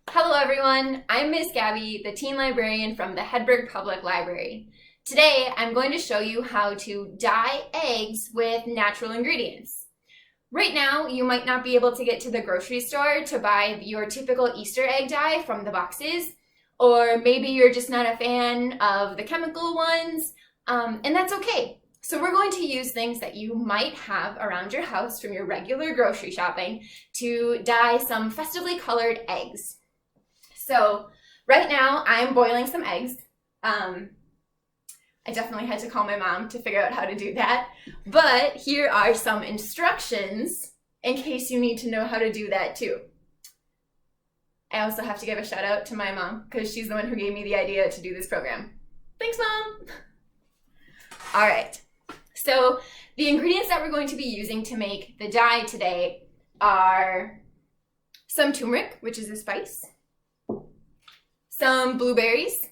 Hello everyone, I'm Miss Gabi, the teen librarian from the Hedberg Public Library. Today I'm going to show you how to dye eggs with natural ingredients. Right now you might not be able to get to the grocery store to buy your typical Easter egg dye from the boxes, or maybe you're just not a fan of the chemical ones, and that's okay. So we're going to use things that you might have around your house from your regular grocery shopping to dye some festively colored eggs. So right now I'm boiling some eggs. I definitely had to call my mom to figure out how to do that, but here are some instructions in case you need to know how to do that too. I also have to give a shout out to my mom because she's the one who gave me the idea to do this program. Thanks, Mom! All right, so the ingredients that we're going to be using to make the dye today are some turmeric, which is a spice, some blueberries,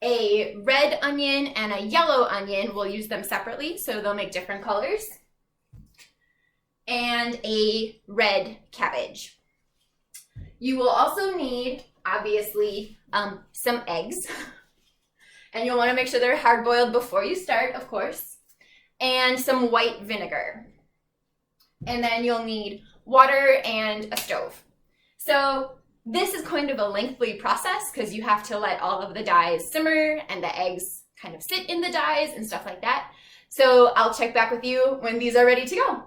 a red onion and a yellow onion. We'll use them separately so they'll make different colors, and a red cabbage. You will also need, obviously, some eggs, and you'll want to make sure they're hard-boiled before you start, of course, and some white vinegar. And then you'll need water and a stove. So this is kind of a lengthy process because you have to let all of the dyes simmer and the eggs kind of sit in the dyes and stuff like that. So I'll check back with you when these are ready to go.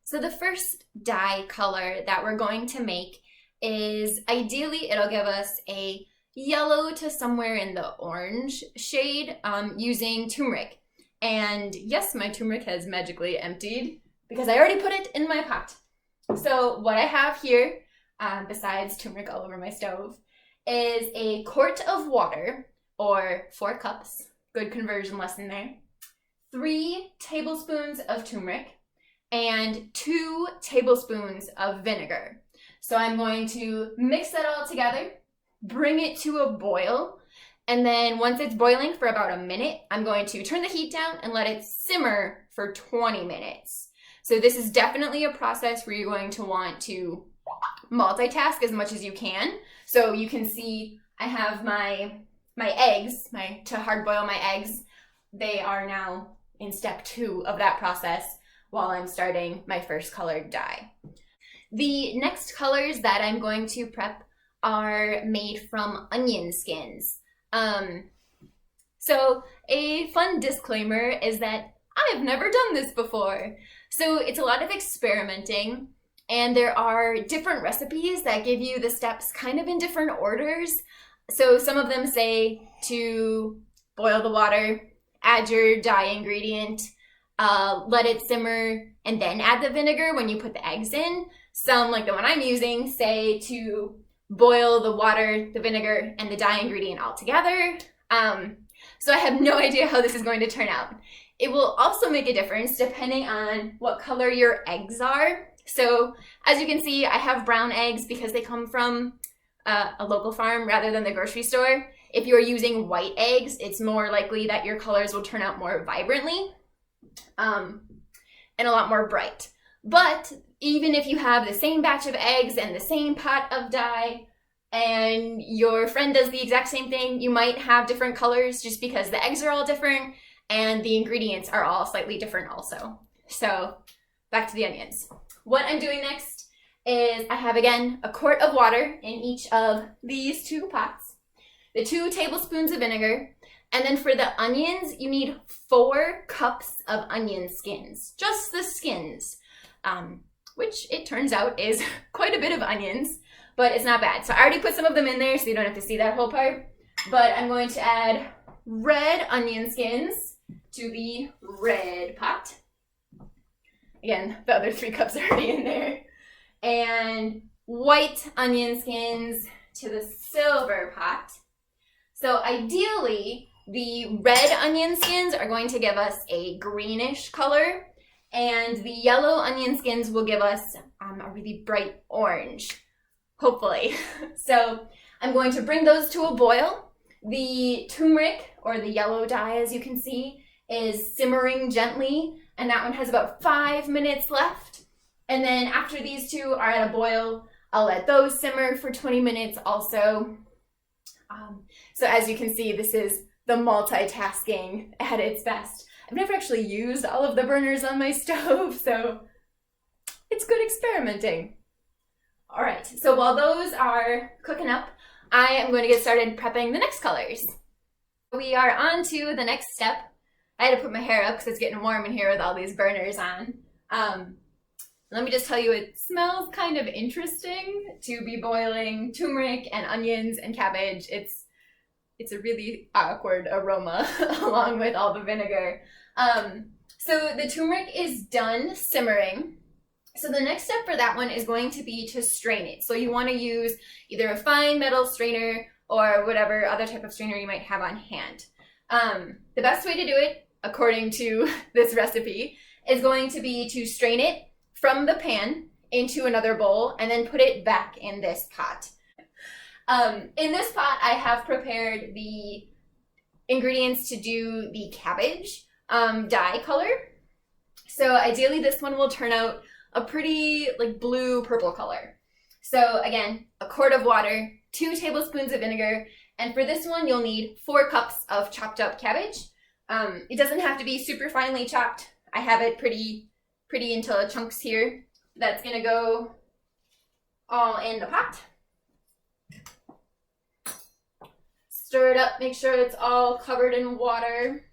So the first dye color that we're going to make is, ideally it'll give us a yellow to somewhere in the orange shade using turmeric. And yes, my turmeric has magically emptied because I already put it in my pot. So what I have here, besides turmeric all over my stove, is a quart of water, or 4 cups, good conversion lesson there, 3 tablespoons of turmeric, and 2 tablespoons of vinegar. So I'm going to mix that all together, bring it to a boil, and then once it's boiling for about a minute, I'm going to turn the heat down and let it simmer for 20 minutes. So this is definitely a process where you're going to want to multitask as much as you can. So you can see I have my eggs, to hard boil my eggs. They are now in step 2 of that process while I'm starting my first colored dye. The next colors that I'm going to prep are made from onion skins. So a fun disclaimer is that I've never done this before. So it's a lot of experimenting, and there are different recipes that give you the steps kind of in different orders. So some of them say to boil the water, add your dye ingredient, let it simmer, and then add the vinegar when you put the eggs in. Some, like the one I'm using, say to boil the water, the vinegar, and the dye ingredient all together. So I have no idea how this is going to turn out. It will also make a difference depending on what color your eggs are. So as you can see, I have brown eggs because they come from a local farm rather than the grocery store. If you're using white eggs, it's more likely that your colors will turn out more vibrantly and a lot more bright. But even if you have the same batch of eggs and the same pot of dye and your friend does the exact same thing, you might have different colors just because the eggs are all different and the ingredients are all slightly different also. So back to the onions. What I'm doing next is I have, again, a quart of water in each of these 2 pots, the 2 tablespoons of vinegar, and then for the onions, you need 4 cups of onion skins, just the skins, which it turns out is quite a bit of onions, but it's not bad. So I already put some of them in there so you don't have to see that whole part, but I'm going to add red onion skins to the red pot. Again, the other 3 cups are already in there. And white onion skins to the silver pot. So ideally, the red onion skins are going to give us a greenish color, and the yellow onion skins will give us a really bright orange, hopefully. So I'm going to bring those to a boil. The turmeric, or the yellow dye, as you can see, is simmering gently, and that one has about 5 minutes left. And then after these 2 are at a boil, I'll let those simmer for 20 minutes also. So as you can see, this is the multitasking at its best. I've never actually used all of the burners on my stove, so it's good experimenting. All right, so while those are cooking up, I am going to get started prepping the next colors. We are on to the next step. I had to put my hair up because it's getting warm in here with all these burners on. Let me just tell you, it smells kind of interesting to be boiling turmeric and onions and cabbage. It's a really awkward aroma along with all the vinegar. So the turmeric is done simmering. So the next step for that one is going to be to strain it. So you want to use either a fine metal strainer or whatever other type of strainer you might have on hand. The best way to do it, according to this recipe, is going to be to strain it from the pan into another bowl and then put it back in this pot. In this pot, I have prepared the ingredients to do the cabbage dye color. So ideally this one will turn out a pretty like blue-purple color. So again, a quart of water, 2 tablespoons of vinegar, and for this one you'll need 4 cups of chopped up cabbage. It doesn't have to be super finely chopped. I have it pretty into chunks here. That's gonna go all in the pot. Stir it up, make sure it's all covered in water.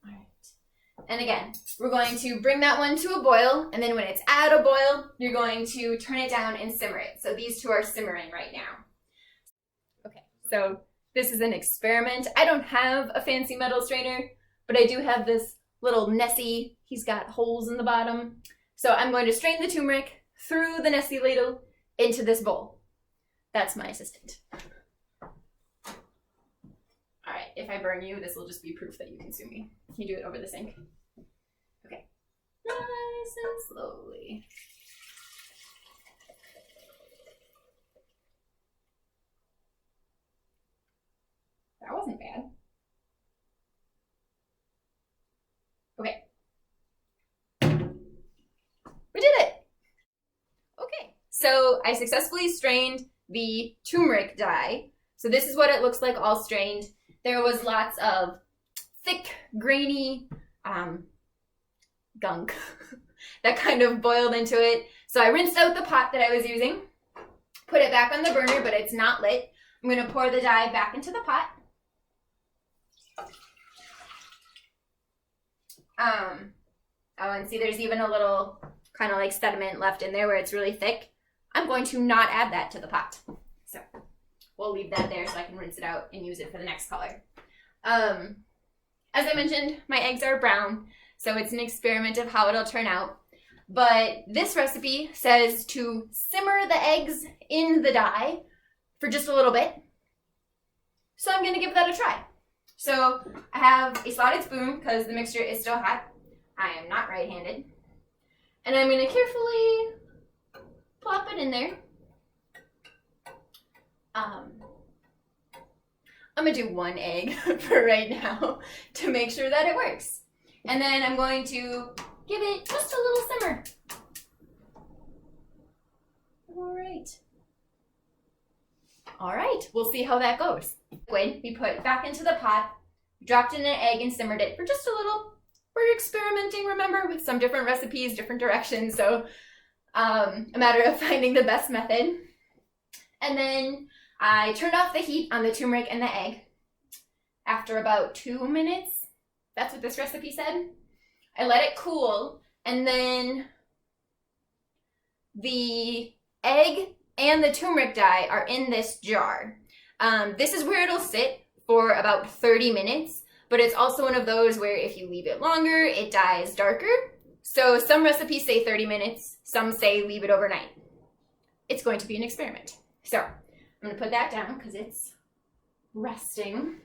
All right. And again, we're going to bring that one to a boil, and then when it's at a boil, you're going to turn it down and simmer it. So these two are simmering right now. Okay, so this is an experiment. I don't have a fancy metal strainer, but I do have this little Nessie. He's got holes in the bottom. So I'm going to strain the turmeric through the Nessie ladle into this bowl. That's my assistant. All right, if I burn you, this will just be proof that you can sue me. Can you do it over the sink? Okay. Nice and slowly. That wasn't bad. Okay. We did it! Okay, so I successfully strained the turmeric dye. So this is what it looks like all strained. There was lots of thick, grainy gunk that kind of boiled into it. So I rinsed out the pot that I was using, put it back on the burner, but it's not lit. I'm going to pour the dye back into the pot. Oh, and see there's even a little kind of like sediment left in there where it's really thick. I'm going to not add that to the pot. So we'll leave that there so I can rinse it out and use it for the next color. As I mentioned, my eggs are brown, so it's an experiment of how it'll turn out. But this recipe says to simmer the eggs in the dye for just a little bit. So I'm going to give that a try. So I have a slotted spoon because the mixture is still hot. I am not right-handed. And I'm going to carefully plop it in there. I'm going to do 1 egg for right now to make sure that it works. And then I'm going to give it just a little simmer. All right, we'll see how that goes. Liquid we put back into the pot, dropped in an egg and simmered it for just a little. We're experimenting, remember, with some different recipes, different directions, so a matter of finding the best method. And then I turned off the heat on the turmeric and the egg after about 2 minutes. That's what this recipe said. I let it cool, and then the egg and the turmeric dye are in this jar. This is where it'll sit for about 30 minutes, but it's also one of those where if you leave it longer, it dyes darker. So some recipes say 30 minutes, some say leave it overnight. It's going to be an experiment. So I'm going to put that down because it's resting.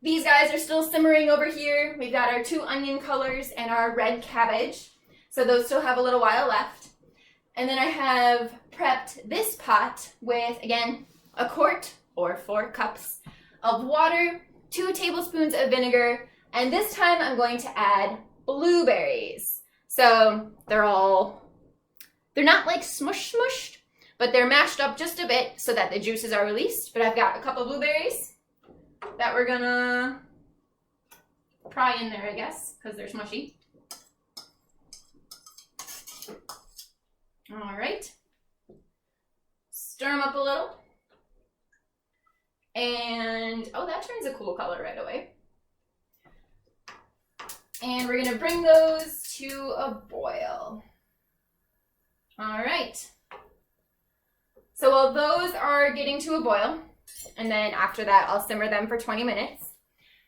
These guys are still simmering over here. We've got our 2 onion colors and our red cabbage. So those still have a little while left. And then I have prepped this pot with, again, a quart or 4 cups of water, 2 tablespoons of vinegar, and this time I'm going to add blueberries. So they're all They're not like smushed, but they're mashed up just a bit so that the juices are released. But I've got a couple of blueberries that we're gonna pry in there, I guess, because they're smushy. All right. Stir them up a little. And, oh, that turns a cool color right away. And we're gonna bring those to a boil. All right. So while those are getting to a boil, and then after that, I'll simmer them for 20 minutes.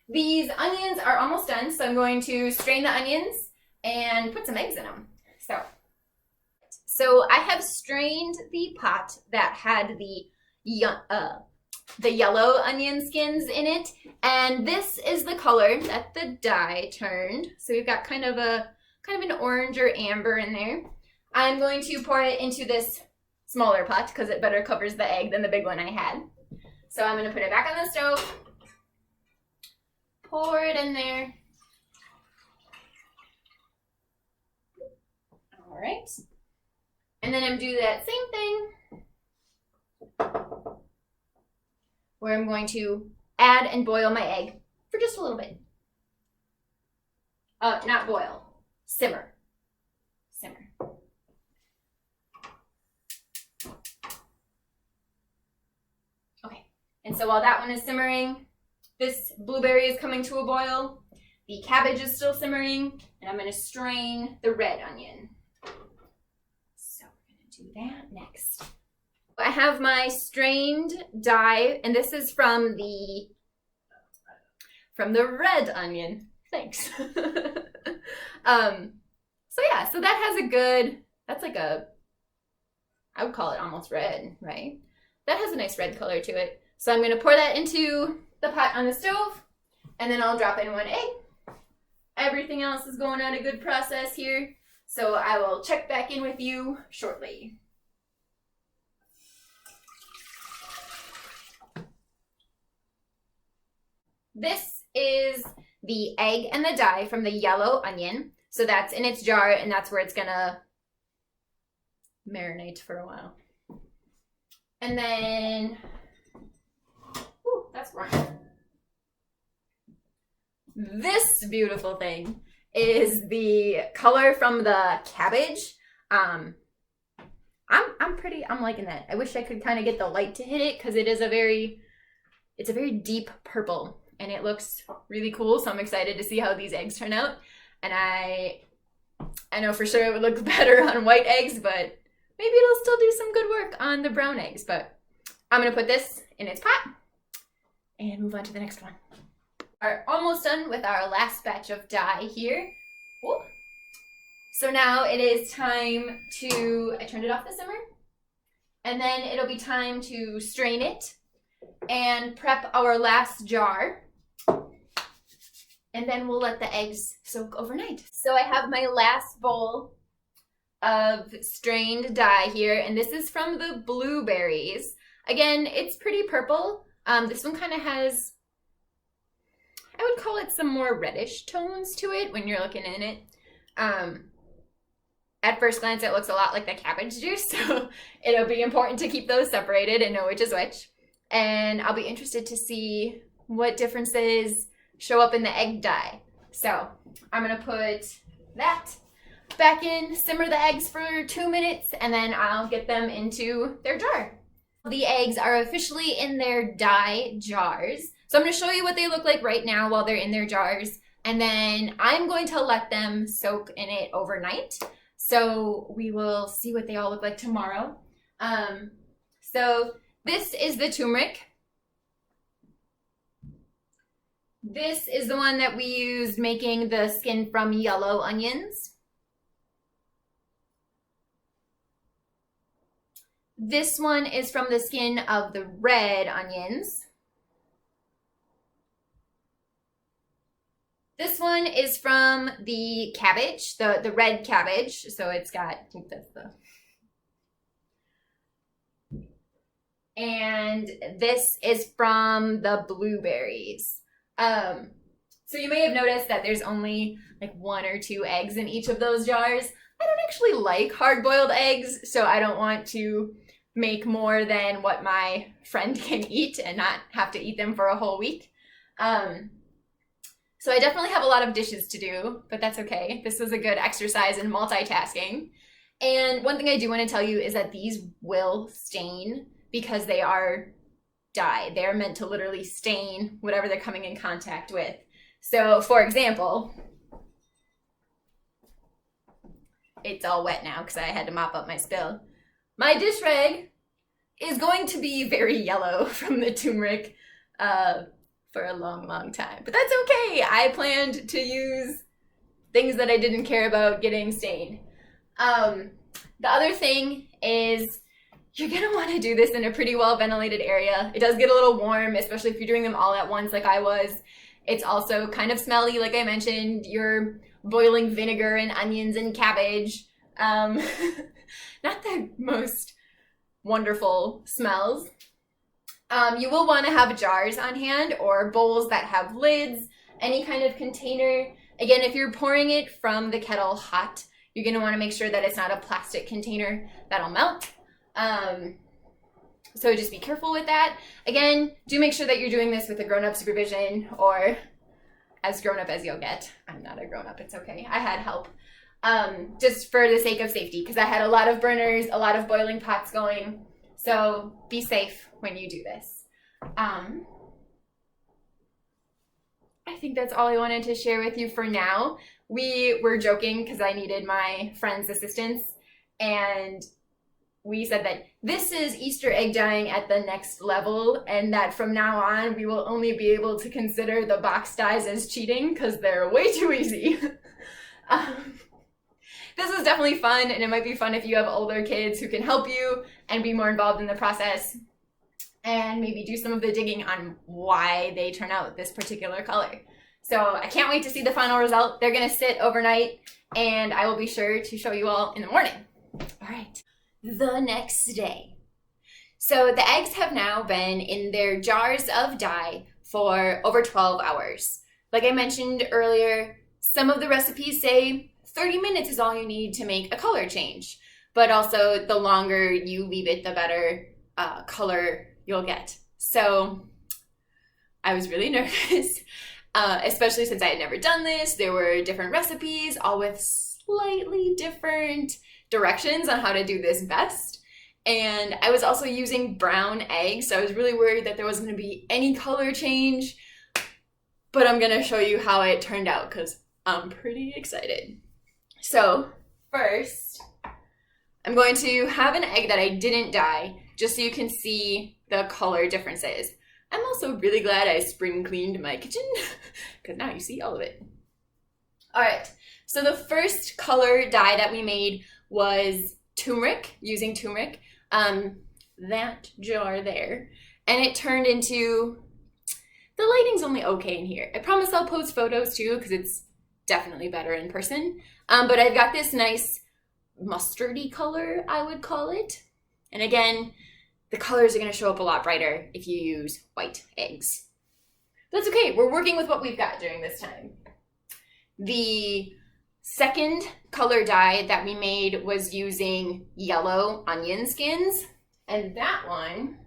These onions are almost done, so I'm going to strain the onions and put some eggs in them. So I have strained the pot that had the yellow onion skins in it, and this is the color that the dye turned. So we've got kind of an orange or amber in there. I'm going to pour it into this smaller pot because it better covers the egg than the big one I had. So I'm going to put it back on the stove, pour it in there. All right. And then I'm doing that same thing where I'm going to add and boil my egg for just a little bit. Not boil, simmer. Simmer. Okay, and so while that one is simmering, this blueberry is coming to a boil, the cabbage is still simmering, and I'm going to strain the red onion. So we're going to do that next. I have my strained dye, and this is from the red onion. Thanks. So yeah, so that has a good, that's like I would call it almost red, right? That has a nice red color to it. So I'm going to pour that into the pot on the stove, and then I'll drop in one egg. Everything else is going at a good process here, so I will check back in with you shortly. This is the egg and the dye from the yellow onion. So that's in its jar, and that's where it's gonna marinate for a while. And then, ooh, that's wrong. This beautiful thing is the color from the cabbage. I'm liking that. I wish I could kind of get the light to hit it because it's a very deep purple. And it looks really cool, so I'm excited to see how these eggs turn out. And I know for sure it would look better on white eggs, but maybe it'll still do some good work on the brown eggs. But I'm going to put this in its pot and move on to the next one. We're almost done with our last batch of dye here. Ooh. So now it is time to, I turned it off the simmer, and then it'll be time to strain it and prep our last jar. And then we'll let the eggs soak overnight. So I have my last bowl of strained dye here, and this is from the blueberries. Again, it's pretty purple. This one kind of has, I would call it some more reddish tones to it when you're looking in it. At first glance, it looks a lot like the cabbage juice, so it'll be important to keep those separated and know which is which. And I'll be interested to see what differences show up in the egg dye. So I'm gonna put that back in, simmer the eggs for 2 minutes, and then I'll get them into their jar. The eggs are officially in their dye jars. So I'm gonna show you what they look like right now while they're in their jars, and then I'm going to let them soak in it overnight. So we will see what they all look like tomorrow. So this is the turmeric. This is the one that we used making the skin from yellow onions. This one is from the skin of the red onions. This one is from the cabbage, the red cabbage. So it's got, I think that's the... And this is from the blueberries. So you may have noticed that there's only like 1 or 2 eggs in each of those jars. I don't actually like hard-boiled eggs, so I don't want to make more than what my friend can eat and not have to eat them for a whole week. So I definitely have a lot of dishes to do, but that's okay. This was a good exercise in multitasking. And one thing I do want to tell you is that these will stain because they are dye. They're meant to literally stain whatever they're coming in contact with. So, for example, it's all wet now because I had to mop up my spill. My dish rag is going to be very yellow from the turmeric for a long, long time. But that's okay. I planned to use things that I didn't care about getting stained. The other thing is you're gonna want to do this in a pretty well ventilated area. It does get a little warm, especially if you're doing them all at once like I was. It's also kind of smelly, like I mentioned. You're boiling vinegar and onions and cabbage. Not the most wonderful smells. You will want to have jars on hand or bowls that have lids, any kind of container. Again, if you're pouring it from the kettle hot, you're going to want to make sure that it's not a plastic container that'll melt. So just be careful with that. Again, do make sure that you're doing this with a grown-up supervision or as grown-up as you'll get. I'm not a grown-up, it's okay. I had help. Just for the sake of safety, because I had a lot of burners, a lot of boiling pots going. So be safe when you do this. I think that's all I wanted to share with you for now. We were joking because I needed my friend's assistance, and we said that this is Easter egg dyeing at the next level, and that from now on we will only be able to consider the box dyes as cheating because they're way too easy. This is definitely fun, and it might be fun if you have older kids who can help you and be more involved in the process and maybe do some of the digging on why they turn out this particular color. So I can't wait to see the final result. They're gonna sit overnight, and I will be sure to show you all in the morning. All right, the next day. So the eggs have now been in their jars of dye for over 12 hours. Like I mentioned earlier, some of the recipes say 30 minutes is all you need to make a color change, but also the longer you leave it, the better color you'll get. So I was really nervous, especially since I had never done this. There were different recipes, all with slightly different directions on how to do this best. And I was also using brown eggs, so I was really worried that there wasn't going to be any color change, but I'm going to show you how it turned out because I'm pretty excited. So first, I'm going to have an egg that I didn't dye, just so you can see the color differences. I'm also really glad I spring cleaned my kitchen, because now you see all of it. All right, so the first color dye that we made was turmeric, using turmeric, that jar there, and it turned into, the lighting's only okay in here. I promise I'll post photos too, because it's definitely better in person. But I've got this nice mustardy color, I would call it. And again, the colors are going to show up a lot brighter if you use white eggs. That's okay, we're working with what we've got during this time. The second color dye that we made was using yellow onion skins, and that one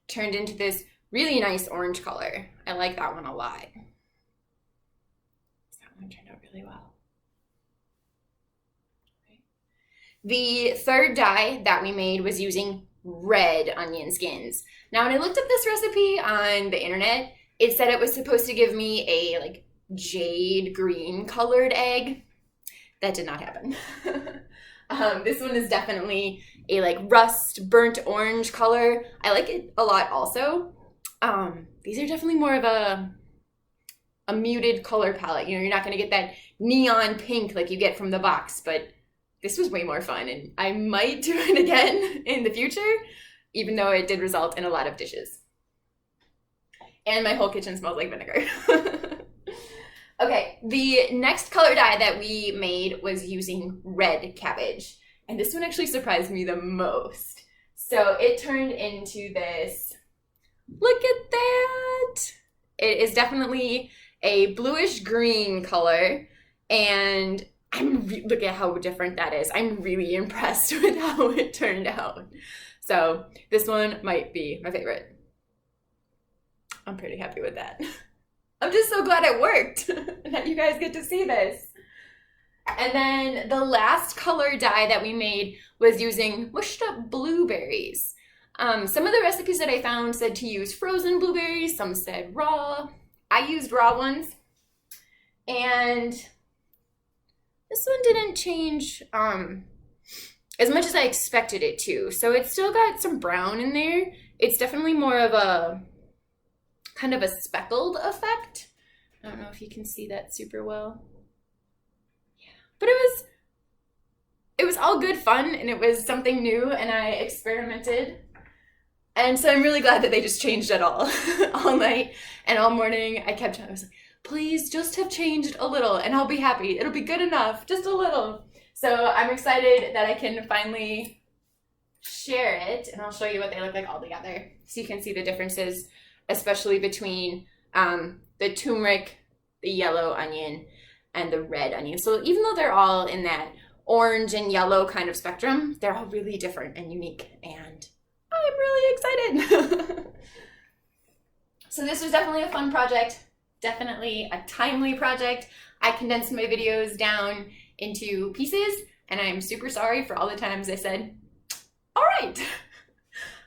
turned into this really nice orange color. I like that one a lot. That one turned out really well. The third dye that we made was using red onion skins. Now, when I looked up this recipe on the internet, it said it was supposed to give me a like jade green colored egg. That did not happen. This one is definitely a like rust burnt orange color. I like it a lot also. These are definitely more of a muted color palette. You know, you're not going to get that neon pink like you get from the box, but this was way more fun, and I might do it again in the future, even though it did result in a lot of dishes. And my whole kitchen smells like vinegar. Okay, the next color dye that we made was using red cabbage, and this one actually surprised me the most. So it turned into this, look at that! It is definitely a bluish green color, and look at how different that is. I'm really impressed with how it turned out. So this one might be my favorite. I'm pretty happy with that. I'm just so glad it worked and that you guys get to see this. And then the last color dye that we made was using mushed up blueberries. Some of the recipes that I found said to use frozen blueberries, some said raw. I used raw ones. And this one didn't change as much as I expected it to. So it's still got some brown in there. It's definitely more of a kind of a speckled effect. I don't know if you can see that super well. Yeah, but it was all good fun, and it was something new, and I experimented. And so I'm really glad that they just changed it all night and all morning. I was like, please just have changed a little and I'll be happy. It'll be good enough, just a little. So I'm excited that I can finally share it, and I'll show you what they look like all together so you can see the differences, especially between the turmeric, the yellow onion, and the red onion. So even though they're all in that orange and yellow kind of spectrum, they're all really different and unique, and I'm really excited. So this was definitely a fun project, definitely a timely project. I condensed my videos down into pieces, and I'm super sorry for all the times I said, all right.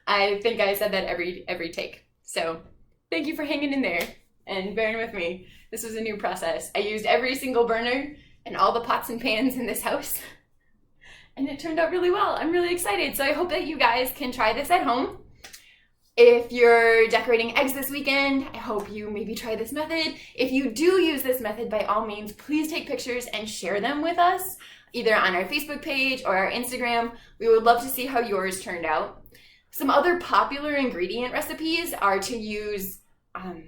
I think I said that every take. So thank you for hanging in there and bearing with me. This was a new process. I used every single burner and all the pots and pans in this house, and it turned out really well. I'm really excited. So I hope that you guys can try this at home. If you're decorating eggs this weekend, I hope you maybe try this method. If you do use this method, by all means, please take pictures and share them with us, either on our Facebook page or our Instagram. We would love to see how yours turned out. Some other popular ingredient recipes are to use, are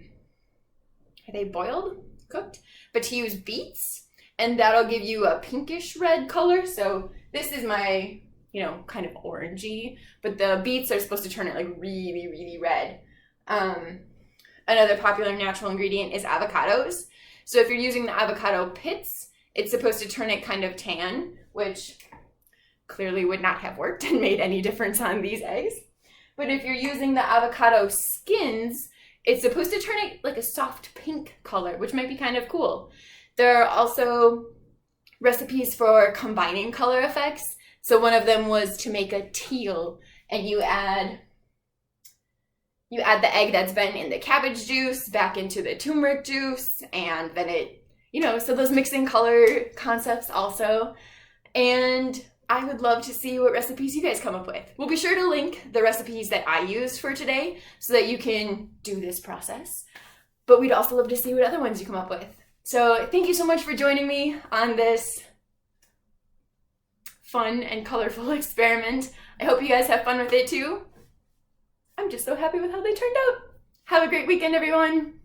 they boiled, cooked? But to use beets, and that'll give you a pinkish red color. So this is my, kind of orangey, but the beets are supposed to turn it like really, really red. Another popular natural ingredient is avocados. So if you're using the avocado pits, it's supposed to turn it kind of tan, which clearly would not have worked and made any difference on these eggs. But if you're using the avocado skins, it's supposed to turn it like a soft pink color, which might be kind of cool. There are also recipes for combining color effects. So one of them was to make a teal, and you add the egg that's been in the cabbage juice back into the turmeric juice, and then it, so those mixing color concepts also. And I would love to see what recipes you guys come up with. We'll be sure to link the recipes that I used for today so that you can do this process. But we'd also love to see what other ones you come up with. So thank you so much for joining me on this fun and colorful experiment. I hope you guys have fun with it too. I'm just so happy with how they turned out. Have a great weekend, everyone.